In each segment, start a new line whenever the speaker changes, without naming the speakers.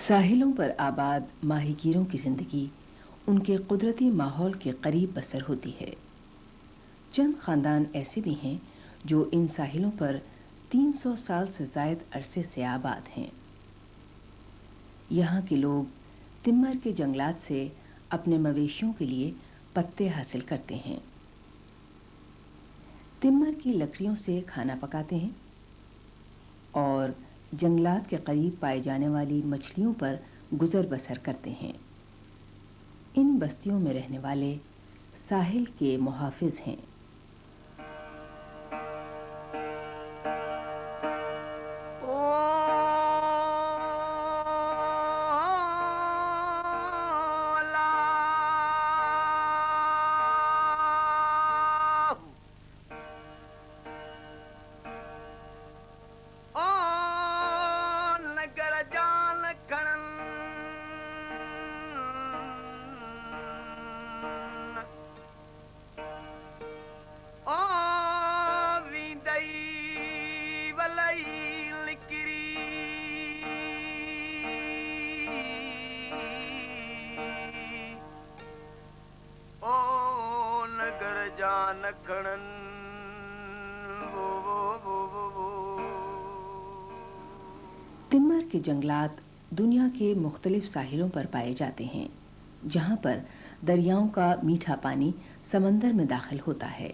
साहिलों पर आबाद माहीगीरों की ज़िंदगी उनके कुदरती माहौल के करीब बसर होती है। चंद ख़ानदान ऐसे भी हैं जो इन साहिलों पर 300 साल से ज़ायद अरसे से आबाद हैं। यहाँ के लोग तिम्मर के जंगलात से अपने मवेशियों के लिए पत्ते हासिल करते हैं। तिम्मर की लकड़ियों से खाना पकाते हैं और जंगलात के करीब पाए जाने वाली मछलियों पर गुजर बसर करते हैं। इन बस्तियों में रहने वाले साहिल के मुहाफिज हैं। तिम्मर के जंगलात दुनिया के मुख्तलिफ साहिलों पर पाए जाते हैं, जहाँ पर दरियाओं का मीठा पानी समंदर में दाखिल होता है।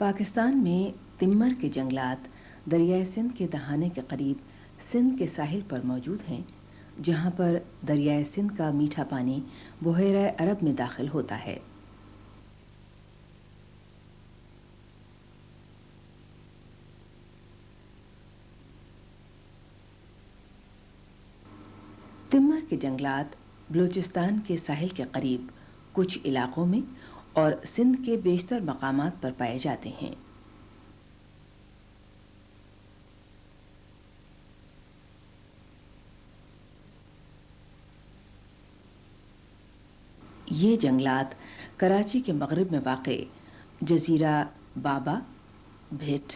पाकिस्तान में तिम्मर के जंगलात दरियाए सिंध के दहाने के करीब सिंध के साहिल पर मौजूद हैं, जहाँ पर दरियाए सिंध का मीठा पानी बहैरा अरब में दाखिल होता है। तिम्मर के जंगलात बलूचिस्तान के साहिल के करीब कुछ इलाकों में और सिंध के बेशतर मकामात पर पाए जाते हैं। ये जंगलात कराची के मगरिब में वाक़े जज़ीरा बाबा, भिट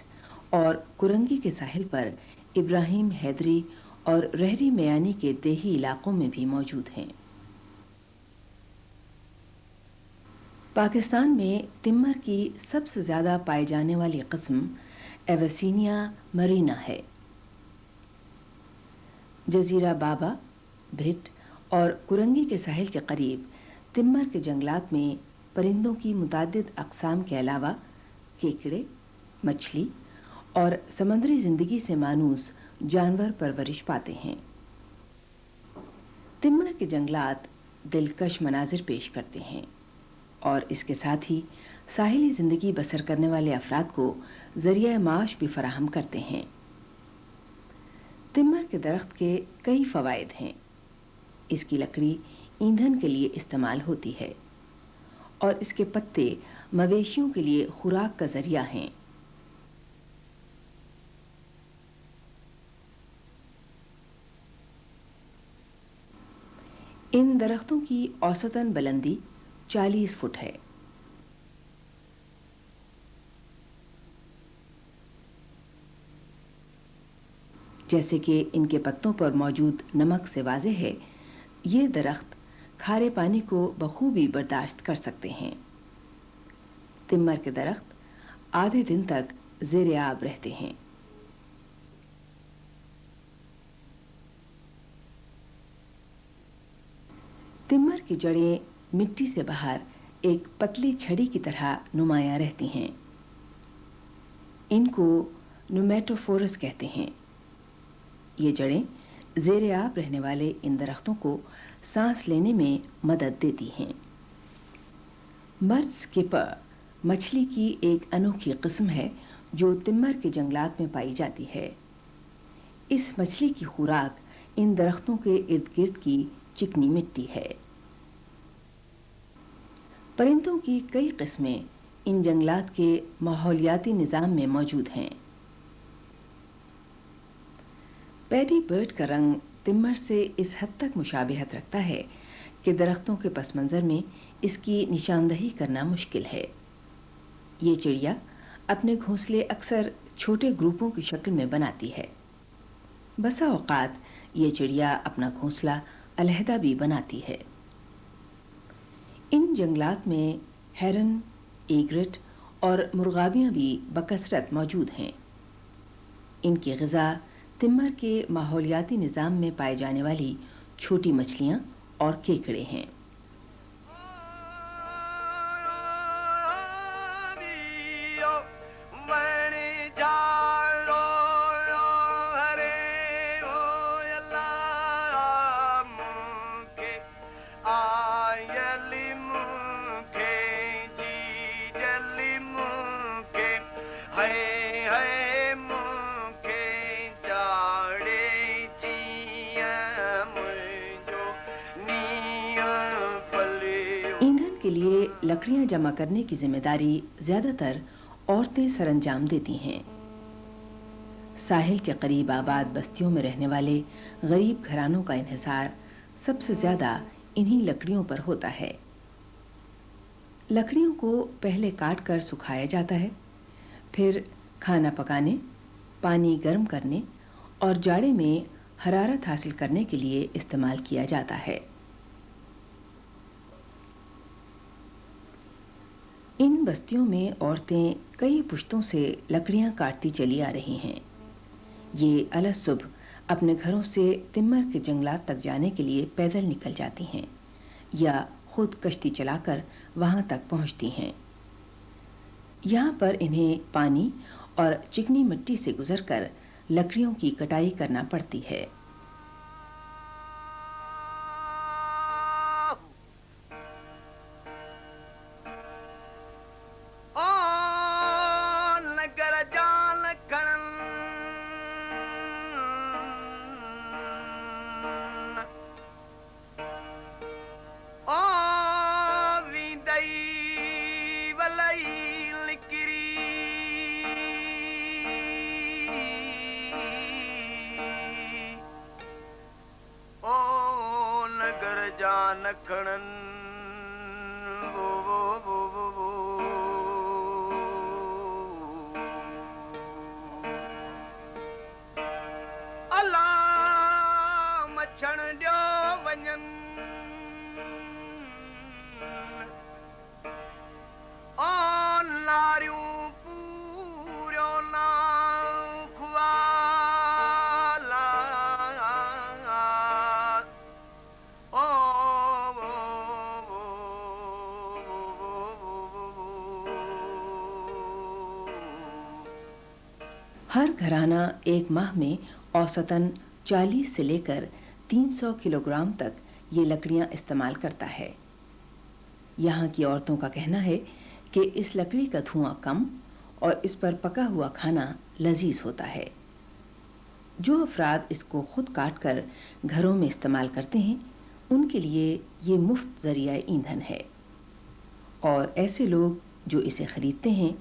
और कुरंगी के साहिल पर इब्राहिम हैदरी और रहरी मयानी के देही इलाकों में भी मौजूद हैं। पाकिस्तान में तिम्मर की सबसे ज़्यादा पाई जाने वाली किस्म एवेसिनिया मरीना है। जज़ीरा बाबा, भिट और कुरंगी के साहिल के करीब तिम्मर के जंगलात में परिंदों की मुतादिद अक़साम के अलावा केकड़े, मछली और समंदरी ज़िंदगी से मानूस जानवर परवरिश पाते हैं। तिम्मर के जंगलात दिलकश मनाजिर पेश करते हैं और इसके साथ ही साहिली ज़िंदगी बसर करने वाले अफराद को ज़रिया माश भी फराहम करते हैं। तिम्मर के दरख्त के कई फ़वाइद हैं। इसकी लकड़ी ईंधन के लिए इस्तेमाल होती है और इसके पत्ते मवेशियों के लिए खुराक का ज़रिया हैं। इन दरख्तों की औसतन बुलंदी 40 फुट है। जैसे कि इनके पत्तों पर मौजूद नमक से वाज़ेह है, ये दरख्त खारे पानी को बखूबी बर्दाश्त कर सकते हैं। तिम्मर के दरख्त आधे दिन तक ज़ेरे आब रहते हैं। तिम्मर की जड़ें मिट्टी से बाहर एक पतली छड़ी की तरह नुमाया रहती हैं। इनको नुमेटोफोरस कहते हैं। ये जड़ें ज़ेरे आब रहने वाले इन दरख्तों को सांस लेने में मदद देती हैं। मर्द स्किपर मछली की एक अनोखी किस्म है जो तिम्मर के जंगलात में पाई जाती है। इस मछली की खुराक इन दरख्तों के इर्द गिर्द की चिकनी मिट्टी है। परिंदों की कई किस्में इन जंगलात के माहौलियाती निज़ाम में मौजूद हैं। पैडी बर्ड का रंग तिम्मर से इस हद तक मुशाबिहत रखता है कि दरख्तों के पस मंज़र में इसकी निशानदही करना मुश्किल है। ये चिड़िया अपने घोंसले अक्सर छोटे ग्रुपों की शक्ल में बनाती है। बसा औकात ये चिड़िया अपना घोंसला अलहदा भी बनाती है। इन जंगलात में हेरन, एग्रेट और मुर्गाबियाँ भी बकसरत मौजूद हैं। इनकी ग़िज़ा तिम्मर के माहौलियाती निज़ाम में पाए जाने वाली छोटी मछलियाँ और केकड़े हैं। ईंधन के लिए लकड़ियां जमा करने की जिम्मेदारी ज्यादातर औरतें सरंजाम देती हैं। साहिल के करीब आबाद बस्तियों में रहने वाले गरीब घरानों का इन्हिसार सबसे ज्यादा इन्हीं लकड़ियों पर होता है। लकड़ियों को पहले काट कर सुखाया जाता है, फिर खाना पकाने, पानी गर्म करने और जाड़े में हरारत हासिल करने के लिए इस्तेमाल किया जाता है। इन बस्तियों में औरतें कई पुश्तों से लकड़ियां काटती चली आ रही हैं। ये अलग सुबह अपने घरों से तिम्मर के जंगलात तक जाने के लिए पैदल निकल जाती हैं या खुद कश्ती चलाकर वहां तक पहुंचती हैं। यहाँ पर इन्हें पानी और चिकनी मिट्टी से गुजरकर लकड़ियों की कटाई करना पड़ती है। हर घराना एक माह में औसतन 40 से लेकर 300 किलोग्राम तक ये लकड़ियां इस्तेमाल करता है। यहाँ की औरतों का कहना है कि इस लकड़ी का धुआं कम और इस पर पका हुआ खाना लजीज होता है। जो अफराद इसको खुद काट कर घरों में इस्तेमाल करते हैं, उनके लिए ये मुफ्त ज़रिया ईंधन है, और ऐसे लोग जो इसे ख़रीदते हैं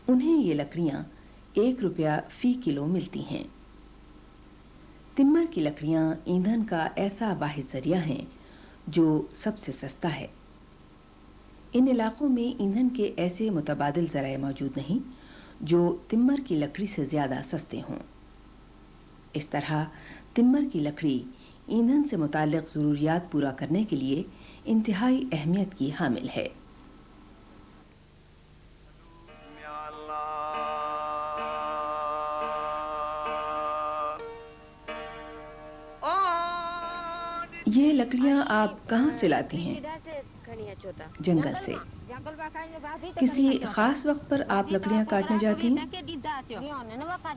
उन्हें ये लकड़ियाँ 1 रुपया फ़ी किलो मिलती हैं। तिम्मर की लकड़ियाँ ईंधन का ऐसा वाहिद ज़रिया हैं जो सबसे सस्ता है। इन इलाक़ों में ईंधन के ऐसे मुतबादिल ज़राए मौजूद नहीं जो तिम्मर की लकड़ी से ज़्यादा सस्ते हों। इस तरह तिम्मर की लकड़ी ईंधन से मुताल्लिक़ ज़रूरियात पूरा करने के लिए इंतहाई अहमियत की हामिल है। ये लकड़ियाँ आप कहाँ से लाती हैं? जंगल से। किसी खास वक्त पर आप लकड़ियाँ काटने जाती हैं?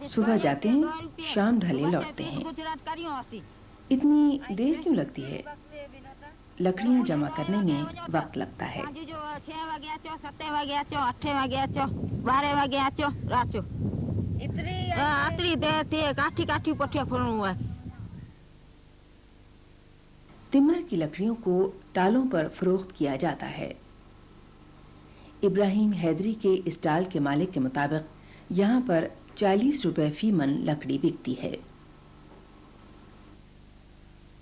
सुबह जाते हैं, शाम ढले लौटते हैं। इतनी देर क्यों लगती है? लकड़ियाँ जमा करने में वक्त लगता है। तिम्मर की लकड़ियों को टालों पर फरोख्त किया जाता है। इब्राहिम हैदरी के इस टाल के मालिक के मुताबिक यहाँ पर 40 रुपए फी मन लकड़ी बिकती है।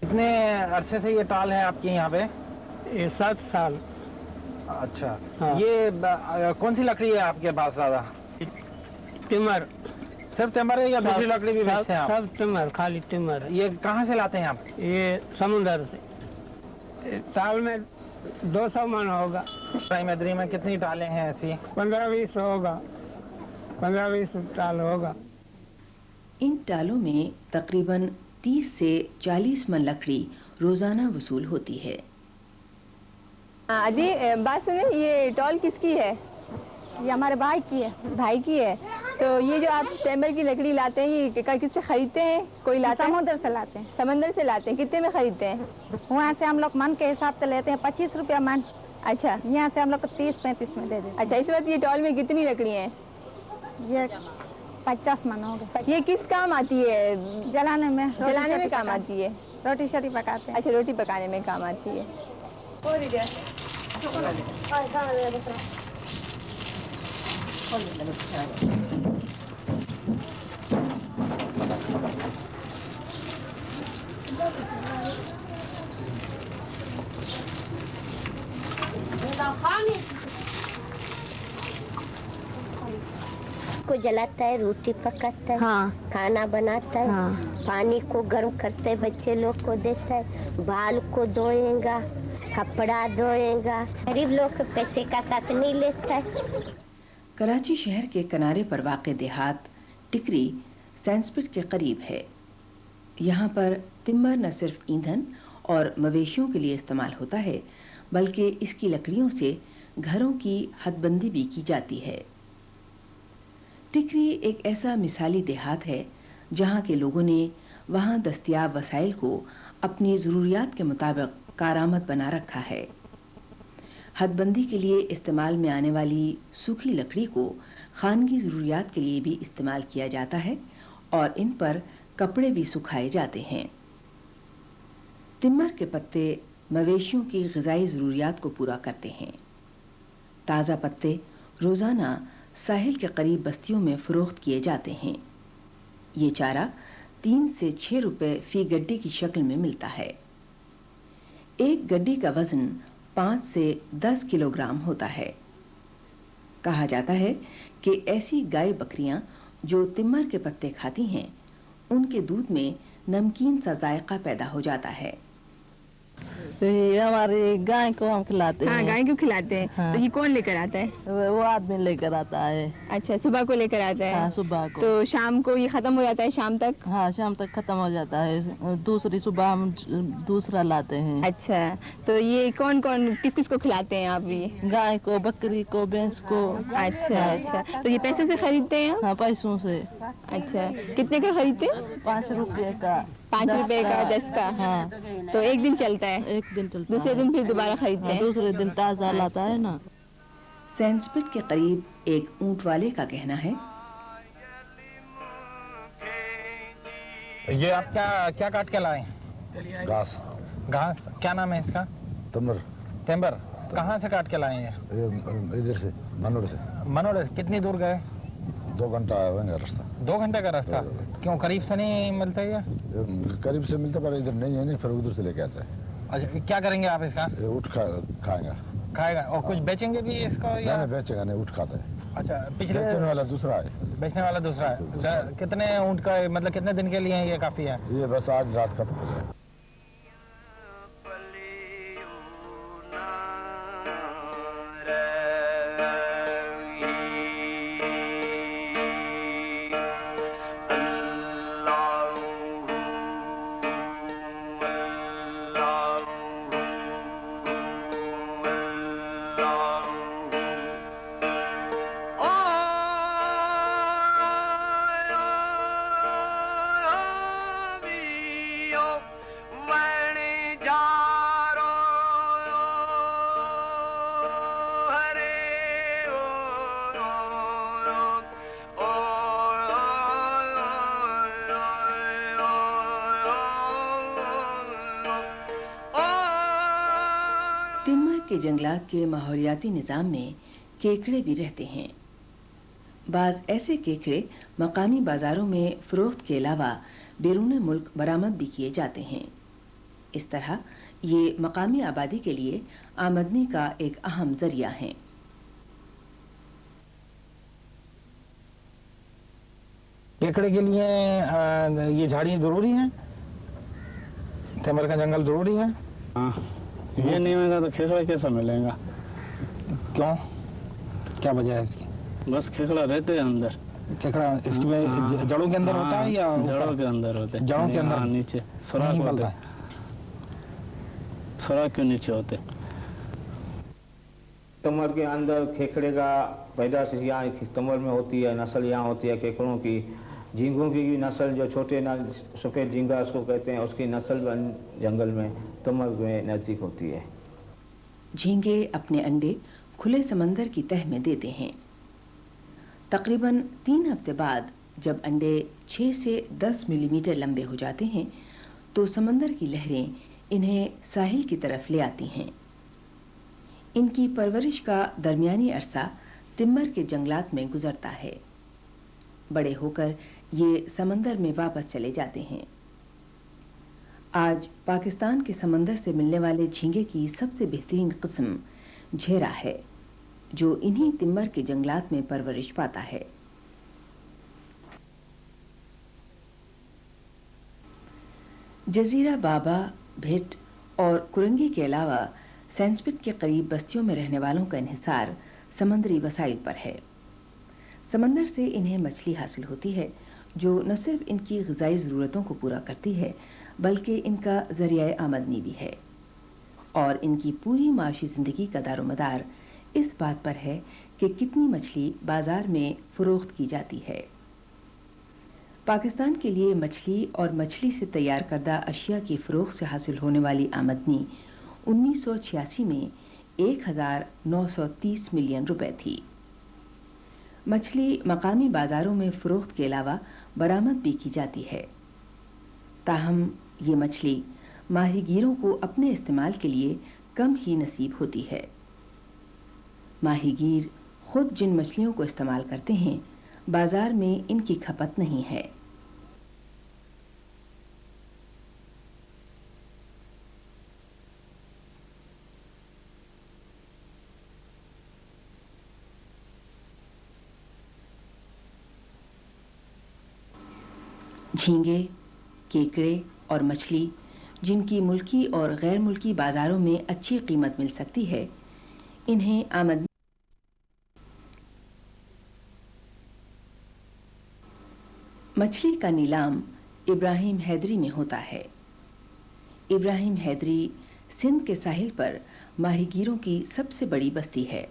कितने अरसे से ये टाल है आपके यहाँ पे?
7 साल।
अच्छा,
हाँ।
ये कौन सी लकड़ी है आपके पास ज़्यादा?
तिमर।
सिर्फ टिम्बर है या दूसरी लकड़ी भी
सब
बेचते हैं आप?
सब टिम्बर, खाली टिम्बर।
ये कहाँ से लाते हैं आप?
ये समुंदर से। साल में 200 मन होगा।
मदरी में कितनी टालें हैं ऐसी?
15-20 होगा, 15-20 टाल होगा।
इन टालों में तकरीबन 30 से 40 मन लकड़ी रोजाना वसूल होती है।
आदि बात सुने, ये टॉल किसकी है?
ये हमारे भाई की है।
भाई की है। तो ये जो आप टेम्बर की लकड़ी लाते हैं, ये किससे खरीदते हैं? कोई लाता है?
समुद्र से लाते हैं।
समंदर से लाते हैं। कितने में खरीदते हैं?
वहाँ से हम लोग मन के हिसाब से लेते हैं, 25 रुपया मन।
अच्छा,
यहाँ से हम लोग को 30-35 में दे देते
अच्छा। इस वक्त ये टॉल में कितनी लकड़ी हैं?
हैं। ये 50 मन हो गए।
ये किस काम आती है?
जलाने में,
जलाने में काम आती है।
रोटी शोटी पकाते हैं।
अच्छा, रोटी पकाने में काम आती है।
को जलाता है, रोटी पकाता है,
हाँ।
खाना बनाता है,
हाँ।
पानी को गर्म करते है, बच्चे लोग को देता है, बाल को धोएगा, कपड़ा धोएगा। गरीब लोग के पैसे का साथ नहीं लेता है।
कराची शहर के किनारे पर वाक़ देहात टिकरी सैंडस्पिट के करीब है। यहाँ पर तिम्बर न सिर्फ ईंधन और मवेशियों के लिए इस्तेमाल होता है, बल्कि इसकी लकड़ियों से घरों की हदबंदी भी की जाती है। टिकरी एक ऐसा मिसाली देहात है जहाँ के लोगों ने वहाँ दस्तयाब वसाइल को अपनी ज़रूरियात के मुताबिक कारआमद बना रखा है। हदबंदी के लिए इस्तेमाल में आने वाली सूखी लकड़ी को खानगी ज़रूरियात के लिए भी इस्तेमाल किया जाता है और इन पर कपड़े भी सुखाए जाते हैं। तिम्बर के पत्ते मवेशियों की ग़िज़ाई ज़रूरियात को पूरा करते हैं। ताज़ा पत्ते रोज़ाना साहिल के करीब बस्तियों में फ़रोख्त किए जाते हैं। ये चारा 3 से 6 रुपए फ़ी गड्डी की शक्ल में मिलता है। एक गड्डी का वज़न 5 से 10 किलोग्राम होता है। कहा जाता है कि ऐसी गाय बकरियां जो तिम्बर के पत्ते खाती हैं, उनके दूध में नमकीन सा जायका पैदा हो जाता है।
तो ये हमारी गाय को हम खिलाते
हाँ,
हैं।
गाय को खिलाते हैं।
हाँ।
तो ये कौन लेकर आता है?
वो आदमी लेकर आता है।
अच्छा, सुबह को लेकर आता है।
हाँ, सुबह को।
तो शाम को ये खत्म हो जाता है, शाम तक?
हाँ, शाम तक खत्म हो जाता है। दूसरी सुबह हम दूसरा लाते हैं।
अच्छा, तो ये कौन कौन किस किस को खिलाते हैं आप ये?
गाय को, बकरी को, भैंस को।
अच्छा अच्छा। तो ये पैसे से खरीदते हैं?
हाँ, पैसों से।
अच्छा, कितने का खरीदते हैं?
5 रुपये का,
5
10
रुपए का, 10 का।
हाँ,
तो एक दिन चलता है,
एक दिन चलता
दूसरे
है।
दिन फिर दोबारा खरीदते
हाँ,
हैं।
दूसरे दिन ताज़ा लाता है ना।
सैंडस्पिट के करीब एक ऊंट वाले का कहना है,
ये आप क्या क्या काट के लाए?
घास।
घास। क्या नाम है इसका?
तमर।
टेम्बर। कहाँ से काट के लाए हैं?
इधर से मनोड़ से।
मनोड़ से। कितनी दूर गए?
2 घंटा होगा रास्ता।
2 घंटे का रास्ता? क्यों, करीब से नहीं मिलता ये?
करीब से मिलता पर इधर नहीं है, नहीं फिर उधर से लेके आता है।
अच्छा, क्या करेंगे आप इसका?
उठ खाएगा।
खाएगा और कुछ बेचेंगे भी इसको या?
नहीं बेचेगा नहीं, उठ खाता है।
अच्छा, पिछले
बेचने वाला दूसरा है।
बेचने वाला दूसरा है। कितने ऊँट का, मतलब कितने दिन के लिए ये काफ़ी है?
ये बस आज रात खत्म हो जाए।
तिम्बर के जंगलात के माहौलियाती निज़ाम में केकड़े भी रहते हैं। बाज़ ऐसे केकड़े मकामी बाज़ारों में फ़रोख्त के अलावा बैरून मुल्क बरामद भी किए जाते हैं। इस तरह ये मकामी आबादी के लिए आमदनी का एक अहम ज़रिया हैं।
ये केकड़े के लिए ये झाड़ी जरूरी है, तेमर का जंगल जरूरी है।
हाँ, ये नहीं मिलेगा तो खेकड़ा कैसा मिलेगा?
क्यों, क्या वजह है इसकी?
बस खेकड़ा रहते हैं अंदर।
केकड़ा इसमें जड़ों के अंदर होता है या
जड़ों के अंदर होते हैं?
जड़ों के अंदर?
हाँ, नीचे सुराख
नहीं
होते
पलता
हैं। सुराख के नीचे होते।
तमर के अंदर खेकड़े का पैदाश यहाँ तमर में होती है, नस्ल यहाँ होती है केकड़ों की। झींगों की भी नस्ल, जो छोटे सफ़ेद झींगा उसको कहते हैं, उसकी नस्ल जंगल में तमर में नज़दीक होती है।
झींगे अपने अंडे खुले समंदर की तह में देते हैं। तकरीबन 3 हफ्ते बाद जब अंडे 6 से 10 मिलीमीटर लंबे हो जाते हैं तो समंदर की लहरें इन्हें साहिल की तरफ ले आती हैं। इनकी परवरिश का दरमियानी अरसा तिम्बर के जंगलात में गुजरता है। बड़े होकर ये समंदर में वापस चले जाते हैं। आज पाकिस्तान के समंदर से मिलने वाले झींगे की सबसे बेहतरीन किस्म झेरा है, जो इन्हीं तिम्बर के जंगलात में परवरिश पाता है। जजीरा बाबा, भिट और कुरंगी के अलावा सैंसपिट के करीब बस्तियों में रहने वालों का इन्हिसार समंदरी वसाइल पर है। समंदर से इन्हें मछली हासिल होती है, जो न सिर्फ इनकी ग़िज़ाई ज़रूरतों को पूरा करती है बल्कि इनका ज़रिया आमदनी भी है। और इनकी पूरी माशी ज़िंदगी का दारोमदार इस बात पर है कि कितनी मछली बाज़ार में फ़रोख्त की जाती है। पाकिस्तान के लिए मछली और मछली से तैयार करदा अशिया की फ़रोख्त से हासिल होने वाली आमदनी 1986 में 1930 मिलियन रुपए थी। मछली मकामी बाज़ारों में फ़रोख्त के अलावा बरामद भी की जाती है। ताहम ये मछली माहीगीरों को अपने इस्तेमाल के लिए कम ही नसीब होती है। माहीगीर खुद जिन मछलियों को इस्तेमाल करते हैं, बाजार में इनकी खपत नहीं है। झींगे, केकड़े और मछली जिनकी मुल्की और गैर मुल्की बाज़ारों में अच्छी कीमत मिल सकती है, इन्हें आमदनी मछली का नीलाम इब्राहिम हैदरी में होता है। इब्राहिम हैदरी सिंध के साहिल पर माहीगीरों की सबसे बड़ी बस्ती है।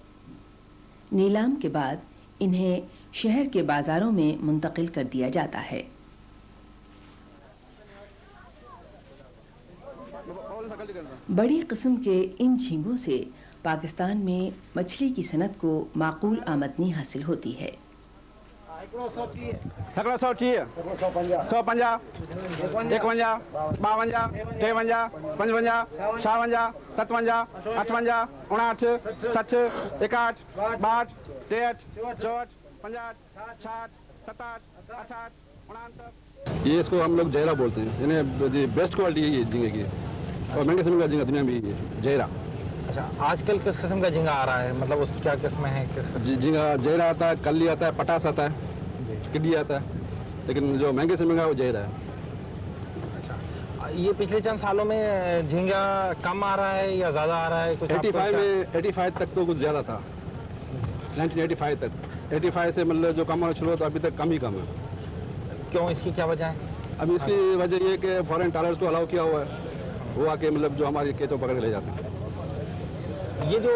नीलाम के बाद इन्हें शहर के बाज़ारों में मुंतकिल कर दिया जाता है। बड़ी किस्म के इन झींगों से पाकिस्तान में मछली की सनत को माकूल आमदनी हासिल होती है।
150, 150, 150, 51, 52, 53, 55, 56, 57, 58, 59, 60, 61, 62, 63, 64, 65, 66, 67, 68, 69।
ये इसको हम लोग जहरा बोलते हैं, यानी बेस्ट क्वालिटी है ये झींगे की, और महंगे किस्म का झींगा दुनिया में ये जहरा।
अच्छा, आजकल किस किस्म का झींगा आ रहा है, मतलब उसकी क्या किस्में हैं? किस
झींगा जहरा आता है, कल्ली आता है, पटास आता है, किड्डी आता है, लेकिन जो महंगे किस्म का वो जहरा है।
अच्छा, ये पिछले चंद सालों में झींगा कम आ रहा है या ज़्यादा आ रहा है? कुछ
85 तक तो कुछ ज़्यादा था, 1985 तक। 85 से मतलब जो कम होना शुरू हुआ तो अभी तक कम ही कम है।
क्यों, इसकी क्या वजह है?
अब इसकी वजह ये कि फॉरेन टालर्स को अलाउ किया हुआ है, वो आके मतलब जो हमारी केचों पकड़ के ले जाते हैं।
ये जो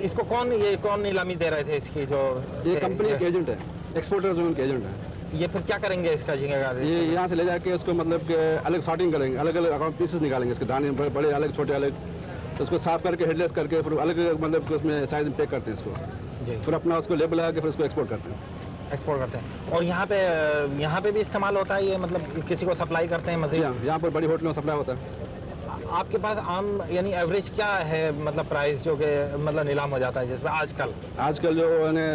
इसको कौन नीलामी दे रहे थे इसकी? जो
ये कंपनी के एजेंट है, एक्सपोर्टर्स उनके एजेंट है।
ये फिर क्या करेंगे इसका झींगे का?
ये यहाँ से ले जाके उसको मतलब कि अलग सॉर्टिंग करेंगे, अलग अलग पीसेस निकालेंगे, इसके दाने बड़े अलग, छोटे अलग, तो उसको साफ करके हेडलेस करके फिर अलग मतलब उसमें साइज में पैक करते हैं इसको, फिर अपना उसको लेबल लगा के फिर उसको एक्सपोर्ट करते हैं।
एक्सपोर्ट करते हैं। और यहाँ पे भी इस्तेमाल होता है ये, मतलब किसी को सप्लाई करते हैं मज़ीद?
यहाँ पर बड़ी होटलों में सप्लाई होता है।
आपके पास आम यानी एवरेज क्या है, मतलब प्राइस जो कि मतलब नीलाम हो जाता है जिसमें आजकल
जो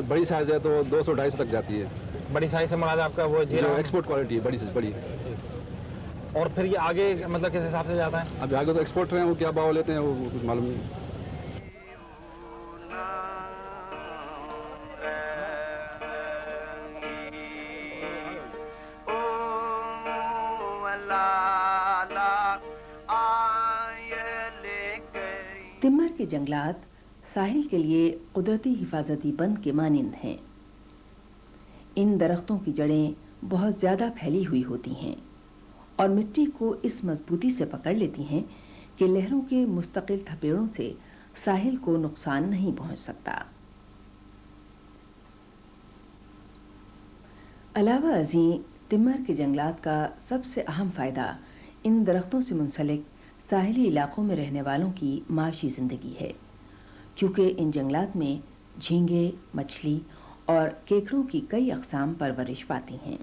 बड़ी साइज है तो 200-250 तक जाती है।
बड़ी साइज से मुराद आपका वो जीरा
एक्सपोर्ट क्वालिटी है, बड़ी से बड़ी।
और फिर ये आगे मतलब किस हिसाब से जाता है?
अब आगे तो एक्सपोर्टर हैं, वो क्या भाव लेते हैं वो कुछ मालूम नहीं।
जंगलात साहिल के लिए कुदरती हिफाजती बंद के मानिंद हैं। इन दरख्तों की जड़ें बहुत ज़्यादा फैली हुई होती हैं और मिट्टी को इस मजबूती से पकड़ लेती हैं कि लहरों के मुस्तकिल थपेड़ों से साहिल को नुकसान नहीं पहुंच सकता। अलावा अज़ीं तिम्मर के जंगलात का सबसे अहम फ़ायदा इन दरख्तों से मुंसलिक साहिली इलाकों में रहने वालों की माशी ज़िंदगी है, क्योंकि इन जंगलात में झींगे, मछली और केकड़ों की कई अक़साम परवरिश पाती हैं।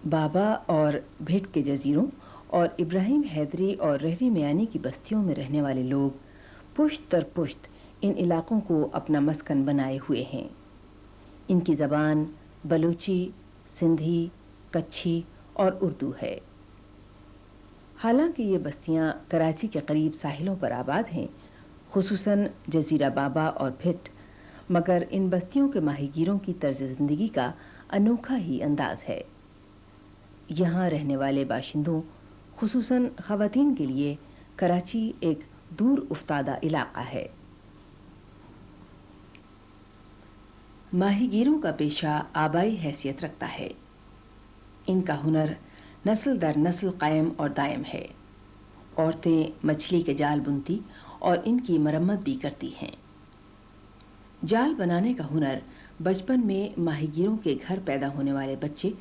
बाबा और भिट के जजीरों और इब्राहिम हैदरी और रहरी मियानी की बस्तियों में रहने वाले लोग पुश्त दर पुश्त इन इलाकों को अपना मस्कन बनाए हुए हैं। इनकी ज़बान बलूची, सिंधी, कच्छी और उर्दू है। हालांकि ये बस्तियां कराची के करीब साहिलों पर आबाद हैं, खुसूसन जजीरा बाबा और भिट, मगर इन बस्तियों के माहीगीरों की तर्ज ज़िंदगी का अनोखा ही अंदाज है। यहाँ रहने वाले बाशिंदों, खुसूसन ख़वातीन के लिए कराची एक दूर उफ्तादा इलाका है। माहीगीरों का पेशा आबाई हैसियत रखता है। इनका हुनर नस्ल दर नस्ल कायम और दायम है। औरतें मछली के जाल बुनती और इनकी मरम्मत भी करती हैं। जाल बनाने का हुनर बचपन में माहीगीरों के घर पैदा होने वाले बच्चे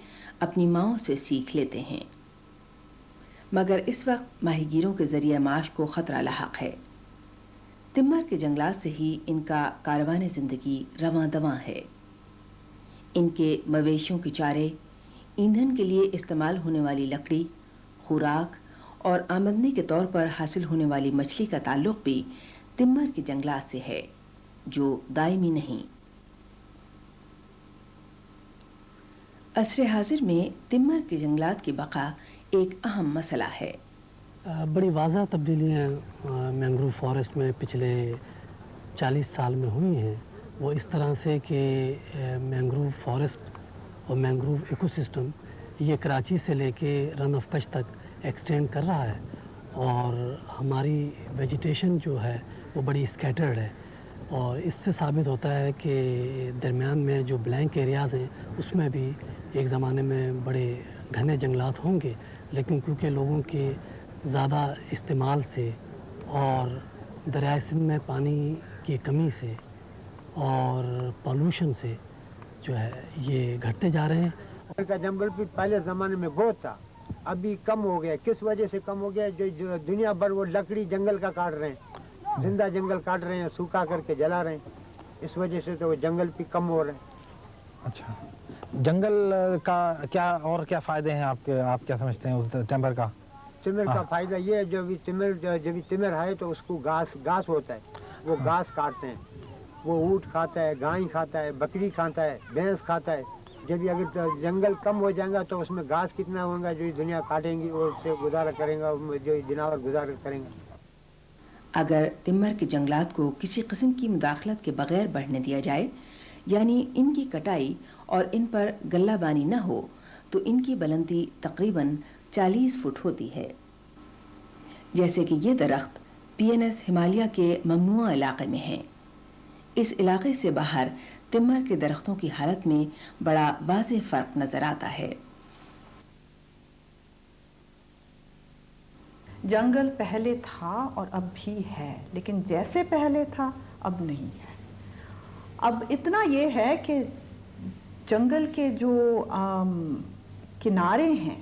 अपनी माँओं से सीख लेते हैं, मगर इस वक्त माहीगीरों के ज़रिए माश को ख़तरा लाहक है। तिम्मर के जंगलात से ही इनका कारवान ज़िंदगी रवां दवां है। इनके मवेशियों के चारे, ईंधन के लिए इस्तेमाल होने वाली लकड़ी, खुराक और आमदनी के तौर पर हासिल होने वाली मछली का ताल्लुक़ भी तिम्मर के जंगलात से है, जो दायमी नहीं। असर हाजिर में तिम्मर के जंगलात की बका एक अहम मसला है।
बड़ी वाज़ा तब्दीलियाँ मैंग्रोव फॉरेस्ट में पिछले 40 साल में हुई हैं। वो इस तरह से कि मैंग्रोव फॉरेस्ट और मैंग्रोव इकोसिस्टम ये कराची से लेके रन ऑफ कच्छ तक एक्सटेंड कर रहा है और हमारी वेजिटेशन जो है वो बड़ी स्कैटर्ड है और इससे साबित होता है कि दरमियान में जो ब्लैंक एरियाज़ हैं उसमें भी एक ज़माने में बड़े घने जंगलात होंगे, लेकिन क्योंकि लोगों के ज़्यादा इस्तेमाल से और दरियाए सिंध में पानी की कमी से और पॉल्यूशन से जो है ये घटते जा रहे हैं।
का जंगल भी पहले ज़माने में बहुत था, अभी कम हो गया। किस वजह से कम हो गया? जो दुनिया भर वो लकड़ी जंगल का काट रहे हैं, जिंदा जंगल काट रहे हैं, सूखा करके जला रहे हैं। इस वजह से तो वो जंगल भी कम हो रहे हैं।
अच्छा, जंगल का क्या और क्या फ़ायदे हैं आपके, आप क्या समझते हैं उस टिम्बर का?
टिम्बर का फ़ायदा ये है, जब भी टिम्बर है तो उसको घास होता है, वो घास काटते हैं। वो ऊँट खाता है, गाय खाता है, बकरी खाता है, भैंस खाता है। जब भी अगर जंगल कम हो जाएगा तो उसमें घास कितना होगा जो दुनिया काटेंगी और उससे गुजारा करेंगे, जो जानवर गुजारा करेंगे।
अगर तिम्मर के जंगलात को किसी किस्म की मुदाखलत के बगैर बढ़ने दिया जाए, यानी इनकी कटाई और इन पर गल्लाबानी न हो, तो इनकी बुलंदी तकरीबन 40 फुट होती है। जैसे कि ये दरख्त PNS हिमालय के ममनुआ इलाके में है। इस इलाके से बाहर तिम्मर के दरख्तों की हालत में बड़ा वाज़ेह फ़र्क नज़र आता है।
जंगल पहले था और अब भी है, लेकिन जैसे पहले था अब नहीं है। अब इतना ये है कि जंगल के जो किनारे हैं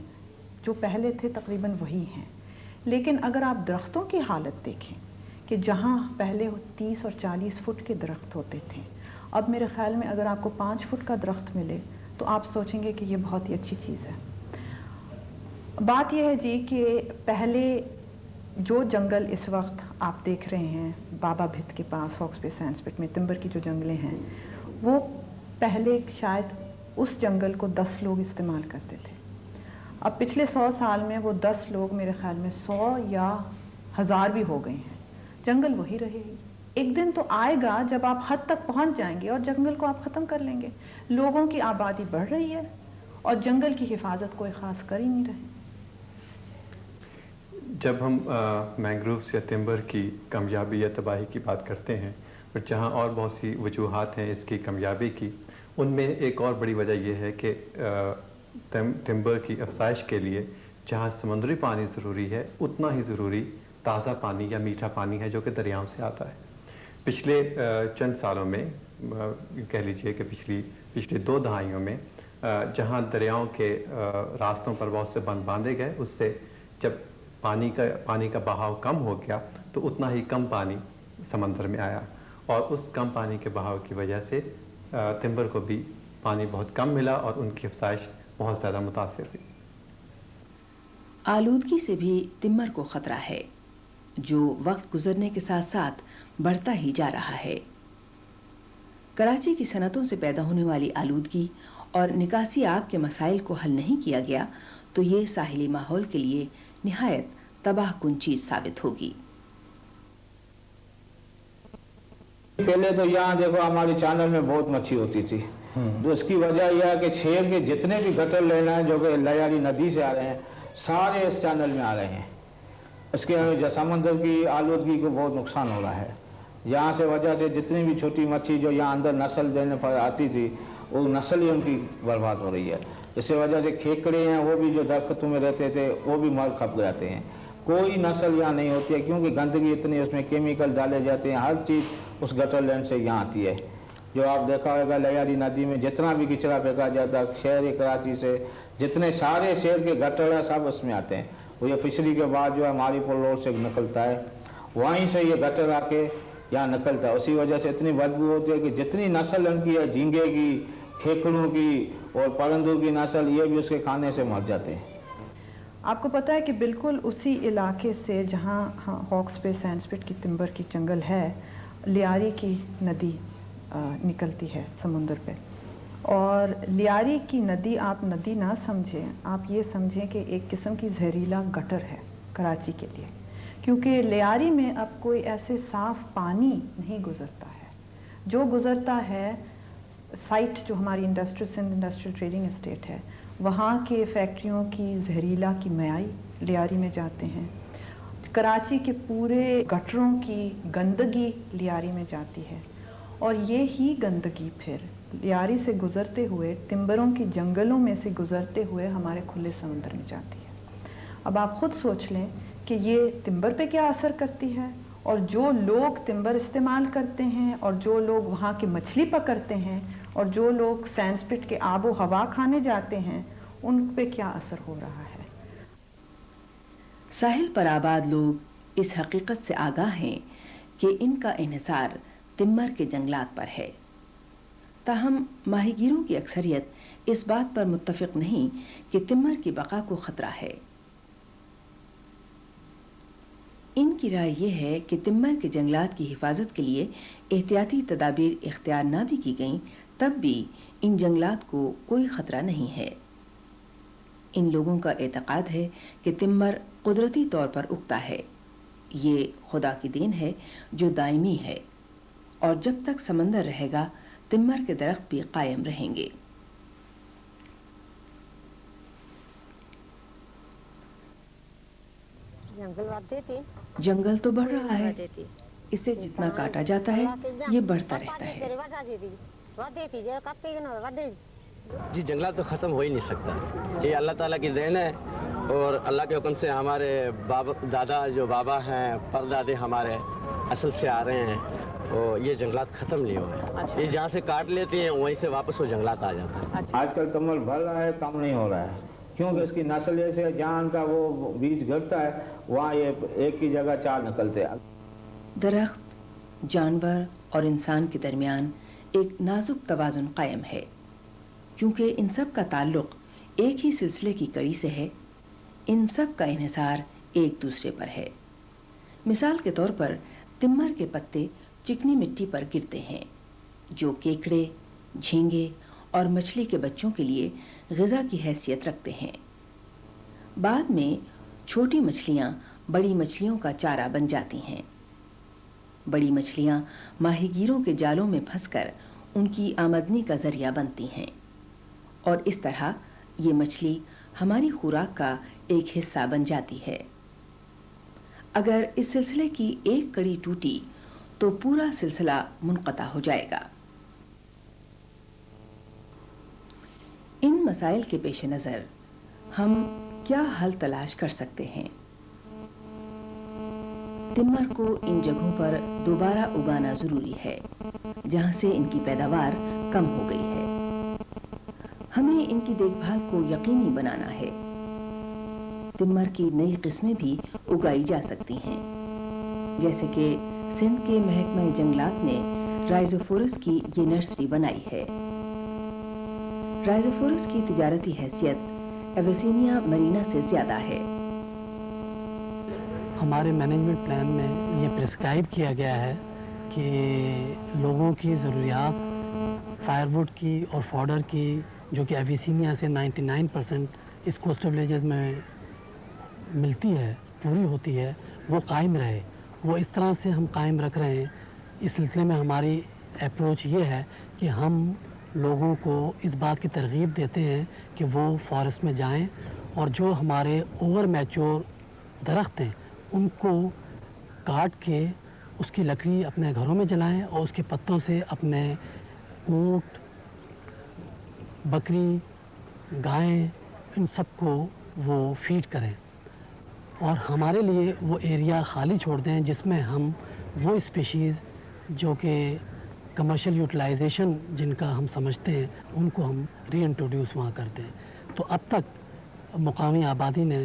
जो पहले थे तकरीबन वही हैं, लेकिन अगर आप दरख्तों की हालत देखें कि जहाँ पहले 30 और 40 फुट के दरख्त होते थे, अब मेरे ख्याल में अगर आपको 5 फुट का दरख्त मिले तो आप सोचेंगे कि ये बहुत ही अच्छी चीज़ है। बात यह है जी कि पहले जो जंगल इस वक्त आप देख रहे हैं बाबा भित के पास हॉक्स बे सैंड्स में तिम्बर की जो जंगलें हैं, वो पहले शायद उस जंगल को 10 लोग इस्तेमाल करते थे। अब पिछले 100 साल में वो 10 लोग मेरे ख्याल में 100 या 1000 भी हो गए हैं। जंगल वही रहेगी। एक दिन तो आएगा जब आप हद तक पहुंच जाएंगे और जंगल को आप ख़त्म कर लेंगे। लोगों की आबादी बढ़ रही है और जंगल की हिफाजत कोई ख़ास कर ही नहीं रहे।
جب ہم مینگرووز یا ٹمبر کی کامیابی یا تباہی کی بات کرتے ہیں، اور جہاں اور بہت سی وجوہات ہیں اس کی کامیابی کی، ان میں ایک اور بڑی وجہ یہ ہے کہ ٹمبر کی افزائش کے لیے جہاں سمندری پانی ضروری ہے، اتنا ہی ضروری تازہ پانی یا میٹھا پانی ہے جو کہ دریاؤں سے آتا ہے۔ پچھلے چند سالوں میں، کہہ لیجئے کہ پچھلے 2 دہائیوں میں، جہاں دریاؤں کے راستوں پر بہت سے بند باندھے گئے، اس سے جب پانی کا بہاؤ کم ہو گیا تو اتنا ہی کم پانی سمندر میں آیا، اور اس کم پانی کے بہاؤ کی وجہ سے ٹمبر کو بھی پانی بہت کم ملا اور ان کی افزائش بہت زیادہ متاثر ہوئی۔
آلودگی سے بھی ٹمبر کو خطرہ ہے، جو وقت گزرنے کے ساتھ ساتھ بڑھتا ہی جا رہا ہے۔ کراچی کی صنعتوں سے پیدا ہونے والی آلودگی اور نکاسی آب کے مسائل کو حل نہیں کیا گیا تو یہ ساحلی ماحول کے لیے نہایت تباہ کن چیز ثابت ہوگی۔
پہلے تو یہاں دیکھو ہماری چینل میں بہت مچھلی ہوتی تھی، تو اس کی وجہ یہ ہے کہ شہر کے جتنے بھی گٹر لینا ہے جو کہ لیاری ندی سے آ رہے ہیں، سارے اس چینل میں آ رہے ہیں۔ اس کے سمندر کی آلودگی کو بہت نقصان ہو رہا ہے۔ یہاں سے وجہ سے جتنی بھی چھوٹی مچھلی جو یہاں اندر نسل دینے پر آتی تھی، وہ نسل ہی ان کی برباد ہو رہی ہے۔ اس سے وجہ سے کھیکڑے ہیں، وہ بھی جو درختوں میں رہتے تھے وہ بھی مر کھپ جاتے ہیں۔ کوئی نسل یہاں نہیں ہوتی ہے کیونکہ گندگی اتنی، اس میں کیمیکل ڈالے جاتے ہیں، ہر چیز اس گٹر لینڈ سے یہاں آتی ہے۔ جو آپ دیکھا ہوگا لیاری ندی میں جتنا بھی کچرا پھینکا جاتا ہے شہر کراچی سے، جتنے سارے شہر کے گٹر ہیں سب اس میں آتے ہیں۔ وہ یہ فشری کے بعد جو ہے ماری پور روڈ سے نکلتا ہے، وہیں سے یہ گٹر آ کے یہاں نکلتا ہے۔ اسی وجہ سے اتنی بدبو ہوتی ہے کہ جتنی نسل ان کی ہے، جھینگے کی، کھیکڑوں کی اور پرندوں کی نسل، یہ بھی اس کے کھانے سے مر جاتے ہیں۔
آپ کو پتہ ہے کہ بالکل اسی علاقے سے جہاں ہاکس بے سینڈسپٹ کی ٹمبر کی جنگل ہے، لیاری کی ندی نکلتی ہے سمندر پہ، اور لیاری کی ندی آپ ندی نہ سمجھیں، آپ یہ سمجھیں کہ ایک قسم کی زہریلا گٹر ہے کراچی کے لیے، کیونکہ لیاری میں اب کوئی ایسے صاف پانی نہیں گزرتا ہے۔ جو گزرتا ہے سائٹ جو ہماری سندھ انڈسٹریل ٹریڈنگ اسٹیٹ ہے، وہاں کے فیکٹریوں کی زہریلا کی میائی لیاری میں جاتے ہیں۔ کراچی کے پورے گٹروں کی گندگی لیاری میں جاتی ہے، اور یہ ہی گندگی پھر لیاری سے گزرتے ہوئے ٹمبروں کی جنگلوں میں سے گزرتے ہوئے ہمارے کھلے سمندر میں جاتی ہے۔ اب آپ خود سوچ لیں کہ یہ ٹمبر پہ کیا اثر کرتی ہے، اور جو لوگ ٹمبر استعمال کرتے ہیں، اور جو لوگ وہاں کی مچھلی پکڑتے ہیں، اور جو لوگ سینڈسپٹ کے آب و ہوا کھانے جاتے ہیں، ان پہ کیا اثر ہو رہا ہے۔
ساحل پر آباد لوگ اس حقیقت سے آگاہ ہیں کہ ان کا انحصار ٹمبر کے جنگلات پر ہے، تاہم ماہی گیروں کی اکثریت اس بات پر متفق نہیں کہ ٹمبر کی بقا کو خطرہ ہے۔ ان کی رائے یہ ہے کہ ٹمبر کے جنگلات کی حفاظت کے لیے احتیاطی تدابیر اختیار نہ بھی کی گئیں تب بھی ان جنگلات کو کوئی خطرہ نہیں ہے۔ ان لوگوں کا اعتقاد ہے کہ ٹمبر قدرتی طور پر اگتا ہے، یہ خدا کی دین ہے جو دائمی ہے، اور جب تک سمندر رہے گا ٹمبر کے درخت بھی قائم رہیں گے۔ جنگل تو بڑھ رہا ہے، اسے جتنا کاٹا جاتا ہے یہ بڑھتا رہتا ہے۔
جی جنگلات تو ختم ہو ہی نہیں سکتا، یہ اللہ تعالیٰ کی دین ہے، اور اللہ کے حکم سے ہمارے دادا جو بابا ہیں، پردادے ہمارے اصل سے آ رہے ہیں، اور یہ جنگلات ختم نہیں ہوئے ہیں۔ یہ جہاں سے کاٹ لیتے ہیں وہیں سے واپس وہ جنگلات آ جاتا ہے۔
آج کل ٹمبر بڑھ رہا ہے، کم نہیں ہو رہا ہے، کیونکہ اس کی نسل ایسے جہاں کا وہ بیج گرتا ہے وہاں یہ ایک کی جگہ 4 نکلتے ہیں۔
درخت، جانور اور انسان کے درمیان ایک نازک توازن قائم ہے، کیونکہ ان سب کا تعلق ایک ہی سلسلے کی کڑی سے ہے، ان سب کا انحصار ایک دوسرے پر ہے۔ مثال کے طور پر ٹمبر کے پتے چکنی مٹی پر گرتے ہیں، جو کیکڑے، جھینگے اور مچھلی کے بچوں کے لیے غذا کی حیثیت رکھتے ہیں۔ بعد میں چھوٹی مچھلیاں بڑی مچھلیوں کا چارہ بن جاتی ہیں۔ بڑی مچھلیاں ماہی گیروں کے جالوں میں پھنس کر ان کی آمدنی کا ذریعہ بنتی ہیں، اور اس طرح یہ مچھلی ہماری خوراک کا ایک حصہ بن جاتی ہے۔ अगर इस सिलसिले की एक कड़ी टूटी तो पूरा सिलसिला मुनक़ता हो जाएगा। इन मसाइल के पेश नज़र हम क्या हल तलाश कर सकते हैं? तिम्मर को इन जगहों पर दोबारा उगाना ज़रूरी है जहाँ से इनकी पैदावार कम हो गई है। हमें इनकी देखभाल को यकीनी बनाना है। तिम्मर की नई किस्में भी उगाई जा सकती हैं, जैसे कि सिंध के महकमा जंगलात ने राइजोफोरस की ये नर्सरी बनाई है। राइजोफोरस की तिजारती हैसियत एविसिनिया मरीना से ज़्यादा है।
हमारे मैनेजमेंट प्लान में ये प्रिस्क्राइब किया गया है कि लोगों की ज़रूरियात फायरवुड की और फॉडर की, जो कि एविसिनिया से 99% इस कोस्टल विलेजेस में मिलती है, पूरी होती है, वो कायम रहे। वो इस तरह से हम कायम रख रहे हैं। इस सिलसिले में हमारी अप्रोच ये है कि हम लोगों को इस बात की तरगीब देते हैं कि वो फॉरेस्ट में जाएं और जो हमारे ओवर मैच्योर दरख्त हैं उनको काट के उसकी लकड़ी अपने घरों में जलाएं और उसके पत्तों से अपने ऊँट, बकरी, गायें, इन सब को वो फीड करें और हमारे लिए वो एरिया खाली छोड़ दें जिसमें हम वो स्पीशीज़ जो कि कमर्शियल यूटिलाइजेशन जिनका हम समझते हैं उनको हम रीइंट्रोड्यूस वहाँ करते हैं। तो अब तक मुकामी आबादी ने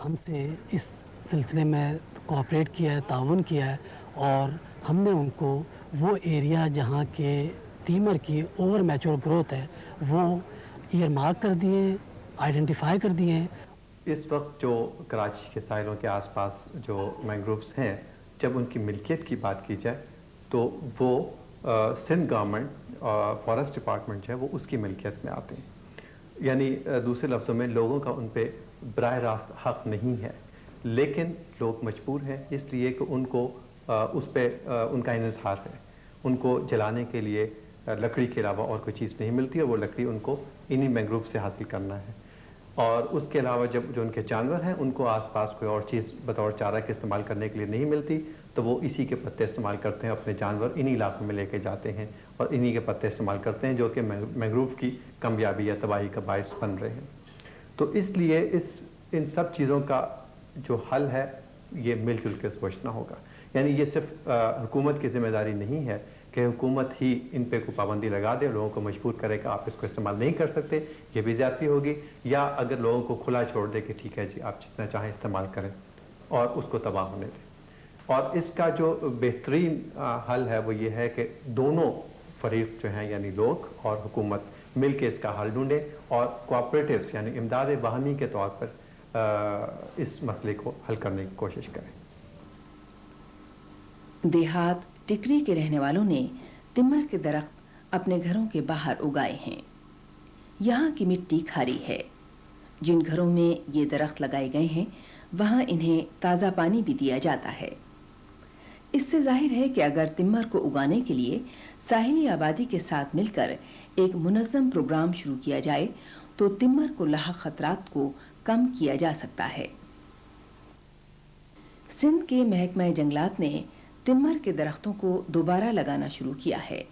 हमसे इस सिलसिले में कोऑपरेट किया है, ताउन किया है और हमने उनको वो एरिया जहाँ के तिमर की ओवर मैच्योर ग्रोथ है वो ईयर मार्क कर दिए, आइडेंटिफाई कर दिए।
इस वक्त जो कराची के साहिलों के आसपास जो मैंग्रोव्स हैं, जब उनकी मिल्कियत की बात की जाए तो वो सिंध गवर्नमेंट और फॉरेस्ट डिपार्टमेंट जो है वो उसकी मिल्कियत में आते हैं। यानी दूसरे लफ्ज़ों में लोगों का उन पर बराह रास्त हक़ नहीं है, लेकिन लोग मजबूर हैं इसलिए कि उनको उस पर उनका इन्हिसार है। उनको जलाने के लिए लकड़ी के अलावा और कोई चीज़ नहीं मिलती और वो लकड़ी उनको इन्हीं मैंग्रोव से हासिल करना है। और उसके अलावा जब जो उनके जानवर हैं उनको आसपास कोई और चीज़ बतौर चारा के इस्तेमाल करने के लिए नहीं मिलती तो वो इसी के पत्ते इस्तेमाल करते हैं, अपने जानवर इन्हीं इलाकों में लेके जाते हैं और इन्हीं के पत्ते इस्तेमाल करते हैं जो कि मैंग्रोव की कामयाबी या तबाही का बायस बन रहे हैं। तो इसलिए इन सब चीज़ों का जो हल है ये मिलजुल के सोचना होगा। यानी ये सिर्फ हुकूमत की ज़िम्मेदारी नहीं है कि हुकूमत ही इन पे को पाबंदी लगा दे, लोगों को मजबूर करे कि आप इसको इस्तेमाल नहीं कर सकते, ये भी ज़्यादती होगी, या अगर लोगों को खुला छोड़ दे कि ठीक है जी आप जितना चाहें इस्तेमाल करें और उसको तबाह होने दें। और इसका जो बेहतरीन हल है वो ये है कि दोनों फरीक जो हैं यानी लोग और हुकूमत मिल के इसका हल ढूंढें और कोऑपरेटिव्स यानी इमदाद बाहमी के तौर पर इस मसले को हल करने की कोशिश करें।
देहात टिकरी के रहने वालों ने तिम्मर के दरख्त अपने घरों के बाहर उगाए हैं। यहाँ की मिट्टी खारी है। जिन घरों में ये दरख्त लगाए गए हैं वहाँ इन्हें ताज़ा पानी भी दिया जाता है। इससे जाहिर है कि अगर तिम्मर को उगाने के लिए साहिली आबादी के साथ मिलकर एक मुनज़्ज़म प्रोग्राम शुरू किया जाए तो तिम्मर को लाहक खतरात को कम किया जा सकता है। सिंध के महकमा जंगलात ने तिम्मर के दरख्तों को दोबारा लगाना शुरू किया है।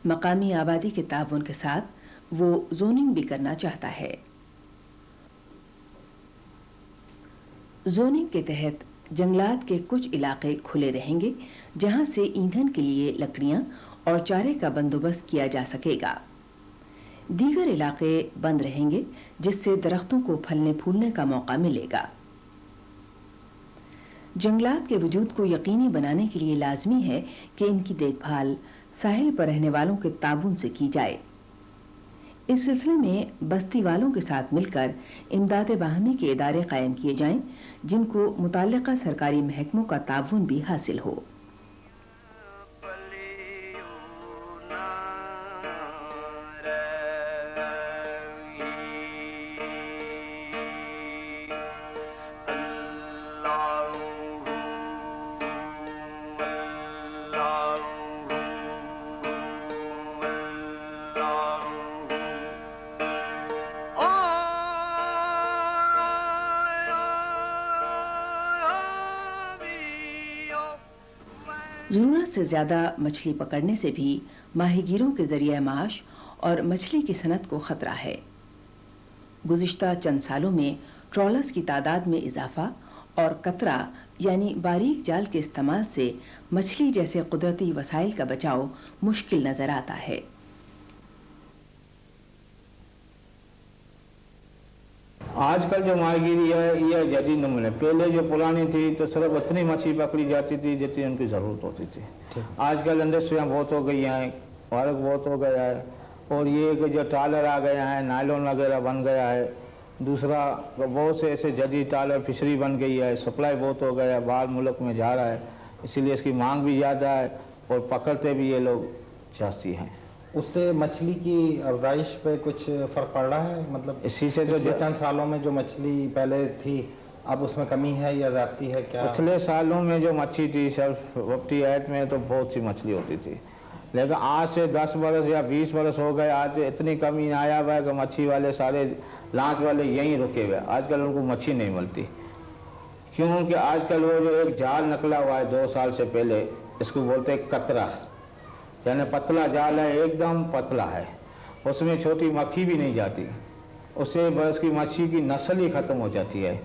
मकामी आबादी के ताउन के साथ वो जोनिंग भी करना चाहता है। जोनिंग के तहत जंगलात के कुछ इलाके खुले रहेंगे जहां से ईंधन के लिए लकड़ियां और चारे का बंदोबस्त किया जा सकेगा। दीगर इलाके बंद रहेंगे जिससे दरख्तों को फलने फूलने का मौका मिलेगा। जंगलात के वजूद को यकीनी बनाने के लिए लाजमी है कि इनकी देखभाल साहिल पर रहने वालों के ताउन से की जाए। इस सिलसिले में बस्ती वालों के साथ मिलकर इमदाद बाहमी के इदारे कायम किए जाएं जिनको मुताल्लिका सरकारी महकमों का ताउन भी हासिल हो। ज़रूरत से ज़्यादा मछली पकड़ने से भी माहीगीरों के ज़रिए माश और मछली की सनत को ख़तरा है। गुज़िश्ता चंद सालों में ट्रॉलर्स की तादाद में इजाफा और कतरा यानी बारीक जाल के इस्तेमाल से मछली जैसे कुदरती वसाइल का बचाव मुश्किल नज़र आता है।
आजकल जो माहीगीरी है ये जदीद नमूने, पहले जो पुरानी थी तो सिर्फ उतनी मछली पकड़ी जाती थी जितनी उनकी ज़रूरत होती थी। आजकल इंडस्ट्रियाँ बहुत हो गई हैं, वर्क बहुत हो गया है, और ये कि जो टालर आ गया है, नायलॉन वगैरह बन गया है। दूसरा बहुत से ऐसे जदीद टालर फिशरी बन गई है, सप्लाई बहुत हो गया है, बाहर मुल्क में जा रहा है, इसीलिए इसकी मांग भी ज़्यादा है और पकड़ते भी ये लोग जास्ती हैं।
उससे मछली की अफजाइश पे कुछ फ़र्क पड़ रहा है? मतलब
इसी से जो
चंद सालों में जो मछली पहले थी अब उसमें कमी है या ज़्यादती है क्या?
पिछले सालों में जो मच्छी थी सिर्फ वक्ती ऐड में तो बहुत सी मछली होती थी, लेकिन आज से 10 बरस या 20 बरस हो गए, आज इतनी कमी आया हुआ है कि मच्छी वाले सारे लांच वाले यहीं रुके हुए। आजकल उनको मच्छी नहीं मिलती, क्योंकि आजकल वो जो एक जाल निकला हुआ है 2 साल से पहले, इसको बोलते हैं कतरा, यानी पतला जाल है, एकदम पतला है, उसमें छोटी मक्खी भी नहीं जाती, उससे बस की मच्छी की नस्ल ही ख़त्म हो जाती है।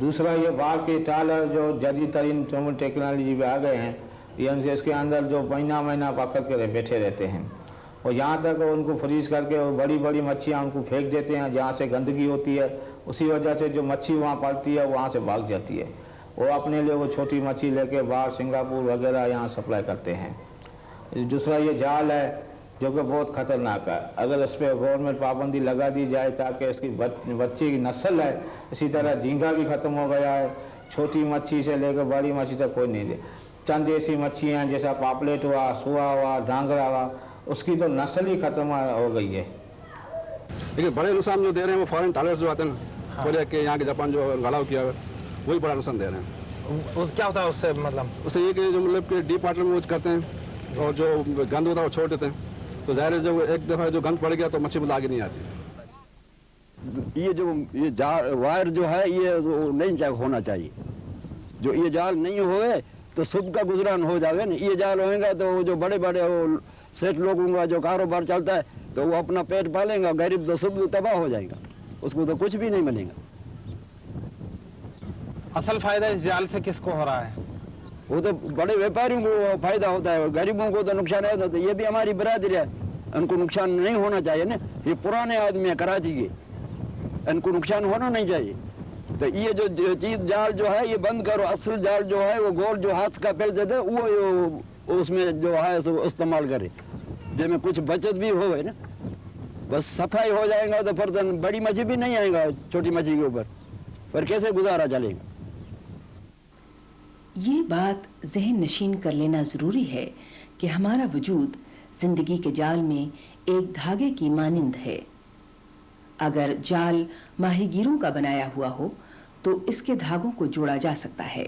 दूसरा ये बाहर के टालर जो जदीद तरीन टेक्नोलॉजी पे आ गए हैं, ये इसके अंदर जो महीना महीना पकड़ के बैठे रहते हैं, और यहाँ तक उनको फ्रीज करके और बड़ी बड़ी मच्छियाँ उनको फेंक देते हैं जहाँ से गंदगी होती है, उसी वजह से जो मच्छी वहाँ पड़ती है वहाँ से भाग जाती है। वो अपने लिए वो छोटी मच्छी लेके बाहर सिंगापुर वगैरह यहाँ सप्लाई करते हैं। दूसरा ये जाल है जो कि बहुत ख़तरनाक है, अगर इस पर गवर्नमेंट पाबंदी लगा दी जाए ताकि इसकी बच्चे की नस्ल है, इसी तरह झींगा भी ख़त्म हो गया है, छोटी मच्छी से लेकर बड़ी मच्छी तक कोई नहीं दे। चंद ऐसी मच्छियाँ जैसा पापलेट हुआ, सुआ हुआ, डांगरा हुआ, उसकी तो नस्ल ही ख़त्म हो गई है।
लेकिन बड़े नुकसान जो दे रहे हैं वो फॉरेन टालर्स जो आते हैं ना, बोले कि यहाँ के जापान जो गलाव किया है वही बड़ा नुकसान दे रहे हैं।
क्या होता है उससे? मतलब
उससे ये कि जो मतलब कि डीप वाटर में यूज करते हैं और जो गंद होता है वो छोड़ देते हैं, तो ज़ाहिर है जब एक दफ़ा जो गंद पड़ गया तो मच्छी आगे नहीं आती।
ये जो वायर जो है ये नहीं होना चाहिए, जो ये जाल नहीं होए तो सुबह का गुजरान हो जावे ना। ये जाल होएगा तो जो बड़े बड़े वो सेठ लोगों का जो कारोबार चलता है तो वो अपना पेट पालेगा, गरीब तो सुबह तबाह हो जाएगा, उसको तो कुछ भी नहीं मिलेगा।
असल फायदा इस जाल से किसको हो रहा है?
वो तो बड़े व्यापारियों को फायदा होता है, गरीबों को तो नुकसान होता है। ये भी हमारी बरादरी है, उनको नुकसान नहीं होना चाहिए ना। ये पुराने आदमी है कराची के, इनको नुकसान होना नहीं चाहिए। तो ये जो चीज जाल जो है ये बंद करो, असल जाल जो है वो गोल जो हाथ का पेल देते वो उसमें जो है सो इस्तेमाल करे, जिसमें कुछ बचत भी हो ना। बस सफाई हो जाएगा तो फिर तो बड़ी मछली भी नहीं आएगा छोटी मछली के ऊपर, पर कैसे गुजारा चलेगा?
ये बात जहन नशीन कर लेना ज़रूरी है कि हमारा वजूद ज़िंदगी के जाल में एक धागे की मानिंद है। अगर जाल माहीगीरों का बनाया हुआ हो तो इसके धागों को जोड़ा जा सकता है,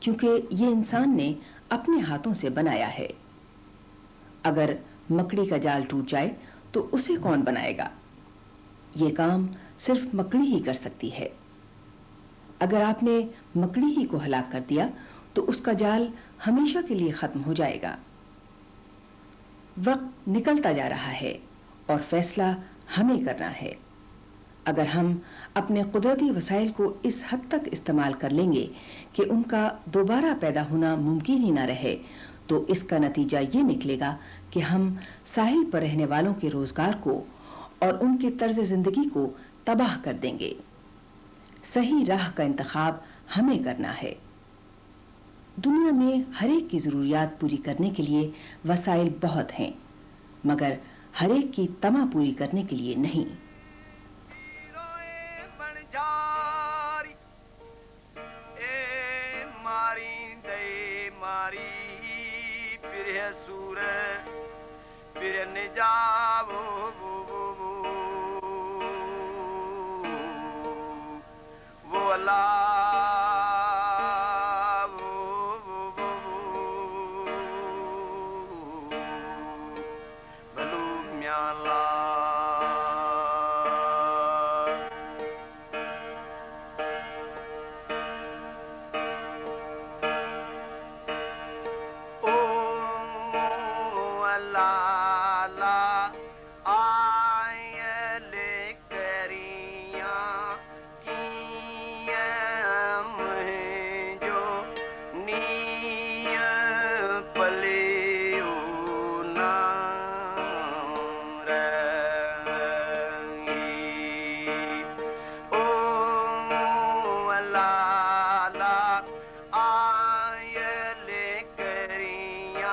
क्योंकि ये इंसान ने अपने हाथों से बनाया है। अगर मकड़ी का जाल टूट जाए तो उसे कौन बनाएगा? ये काम सिर्फ मकड़ी ही कर सकती है। अगर आपने मकड़ी ही को हलाक कर दिया तो उसका जाल हमेशा के लिए खत्म हो जाएगा। वक्त निकलता जा रहा है और फैसला हमें करना है। अगर हम अपने कुदरती वसाइल को इस हद तक इस्तेमाल कर लेंगे कि उनका दोबारा पैदा होना मुमकिन ही ना रहे, तो इसका नतीजा ये निकलेगा कि हम साहिल पर रहने वालों के रोजगार को और उनके तर्ज जिंदगी को तबाह कर देंगे। सही राह का इंतखाब हमें करना है। दुनिया में हर एक की ज़रूरियात पूरी करने के लिए वसाइल बहुत हैं, मगर हर एक की तमा पूरी करने के लिए नहीं।
ओ आयल करिया